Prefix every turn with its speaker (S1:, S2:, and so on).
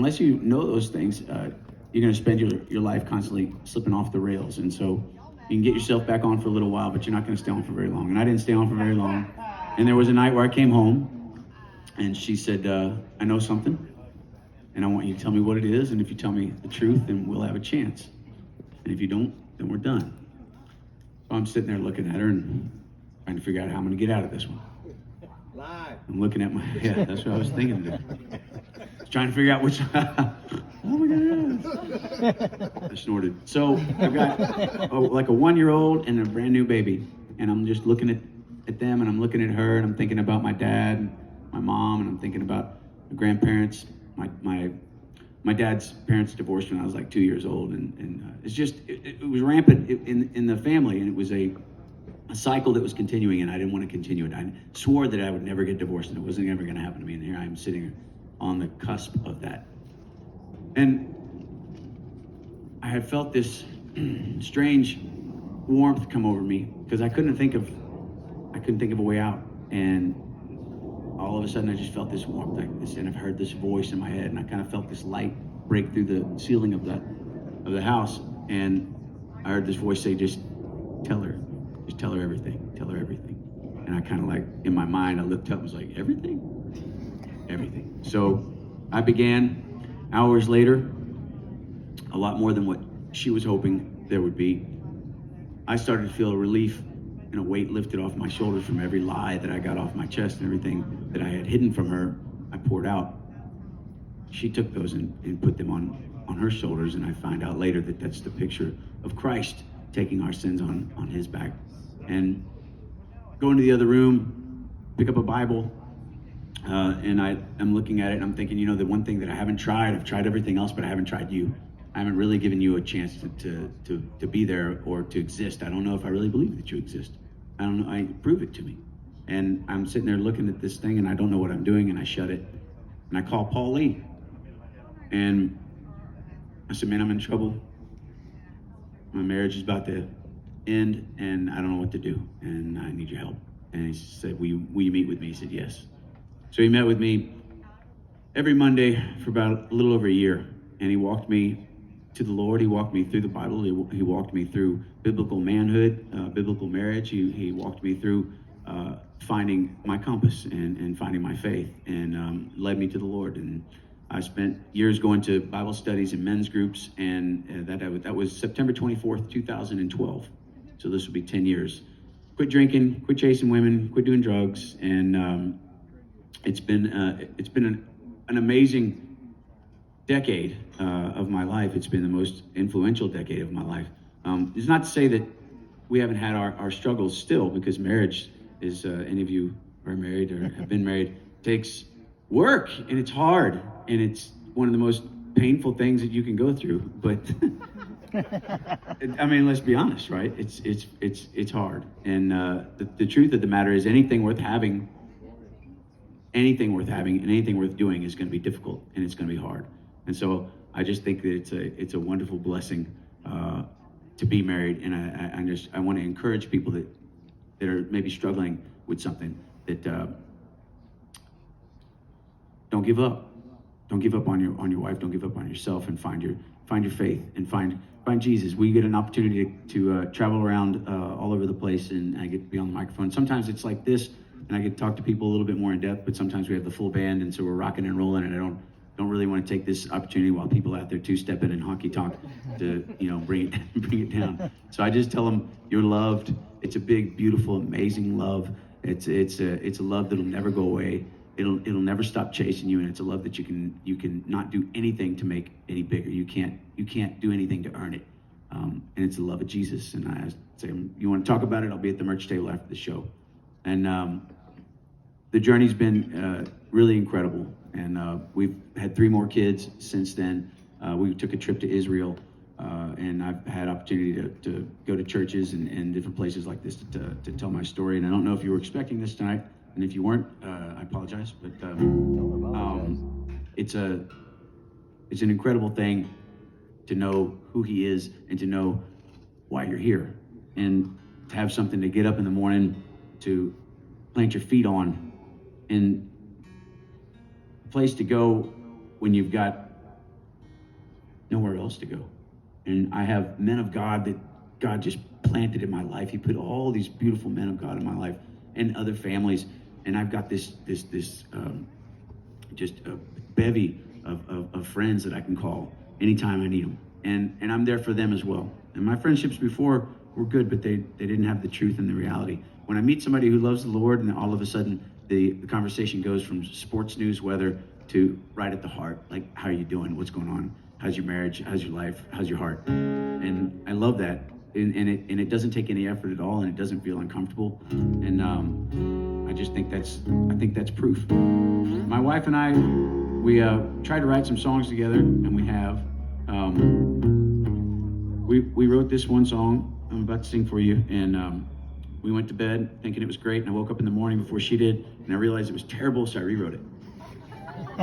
S1: unless you know those things, you're going to spend your life constantly slipping off the rails. And so you can get yourself back on for a little while, but you're not going to stay on for very long. And I didn't stay on for very long. And there was a night where I came home, and she said, I know something, and I want you to tell me what it is. And if you tell me the truth, then we'll have a chance. And if you don't, then we're done. So I'm sitting there looking at her and trying to figure out how I'm going to get out of this one. I'm looking at yeah, that's what I was thinking. Trying to figure out which, oh my God. I snorted. So I've got like a 1-year-old and a brand new baby. And I'm just looking at them, and I'm looking at her, and I'm thinking about my dad, and my mom, and I'm thinking about my grandparents. My dad's parents divorced when I was like 2 years old. And it's just, it was rampant in the family, and it was a cycle that was continuing, and I didn't want to continue it. I swore that I would never get divorced, and it wasn't ever going to happen to me. And here I am sitting on the cusp of that. And I had felt this strange warmth come over me because I couldn't think of a way out. And all of a sudden I just felt this warmth like this, and I've heard this voice in my head, and I kind of felt this light break through the ceiling of the house. And I heard this voice say, just tell her everything. And I kind of like, in my mind, I looked up and was like, everything. So I began. Hours later, a lot more than what she was hoping there would be, I started to feel a relief and a weight lifted off my shoulders from every lie that I got off my chest, and everything that I had hidden from her, I poured out. She took those and put them on her shoulders, and I find out later that that's the picture of Christ taking our sins on his back. And go into the other room, pick up a Bible, and I'm looking at it, and I'm thinking, the one thing that I haven't tried, I've tried everything else, but I haven't tried you. I haven't really given you a chance to be there or to exist. I don't know if I really believe that you exist. I don't know, prove it to me. And I'm sitting there looking at this thing, and I don't know what I'm doing, and I shut it. And I call Paul Lee. And I said, man, I'm in trouble. My marriage is about to end, and I don't know what to do, and I need your help. And he said, will you meet with me? He said, yes. So he met with me every Monday for about a little over a year, and he walked me to the Lord. He walked me through the Bible. He walked me through biblical manhood, biblical marriage. He walked me through finding my compass and finding my faith, and led me to the Lord. And I spent years going to Bible studies and men's groups, and that was September 24th, 2012. So this will be 10 years. Quit drinking, quit chasing women, quit doing drugs, and it's been an amazing decade of my life. It's been the most influential decade of my life. It's not to say that we haven't had our struggles still, because marriage is, any of you are married or have been married, takes work, and it's hard, and it's one of the most painful things that you can go through. But I mean, let's be honest, right? It's hard, and the truth of the matter is, anything worth having and anything worth doing is going to be difficult, and it's going to be hard. And so I just think that it's a wonderful blessing to be married, and I want to encourage people that are maybe struggling with something, that don't give up. Don't give up on your wife. Don't give up on yourself, and find your faith, and find Jesus. We get an opportunity to travel around all over the place, and I get to be on the microphone. Sometimes it's like this, and I get to talk to people a little bit more in depth, but sometimes we have the full band, and so we're rocking and rolling, and I don't really want to take this opportunity while people out there two-stepping and honky tonk to bring it down. So I just tell them, you're loved. It's a big, beautiful, amazing love. It's a love that'll never go away. It'll never stop chasing you, and it's a love that you can not do anything to make any bigger. You can't do anything to earn it. And it's the love of Jesus. And I say, you want to talk about it? I'll be at the merch table after the show. And the journey's been really incredible. And we've had 3 more kids since then. We took a trip to Israel, and I've had opportunity to go to churches and different places like this to tell my story. And I don't know if you were expecting this tonight, and if you weren't, I apologize. But it's an incredible thing to know who he is, and to know why you're here, and to have something to get up in the morning to plant your feet on, and a place to go when you've got else to go. And I have men of God that God just planted in my life. He put all these beautiful men of God in my life and other families. And I've got this just a bevy of friends that I can call anytime I need them. And I'm there for them as well. And my friendships before were good, but they didn't have the truth and the reality. When I meet somebody who loves the Lord, and all of a sudden the conversation goes from sports news, weather, to right at the heart, like, how are you doing? What's going on? How's your marriage? How's your life? How's your heart? And I love that. And it doesn't take any effort at all, and it doesn't feel uncomfortable. And I just think that's proof. My wife and I, we tried to write some songs together, and we have. We wrote this one song I'm about to sing for you, and we went to bed thinking it was great, and I woke up in the morning before she did, and I realized it was terrible, so I rewrote it.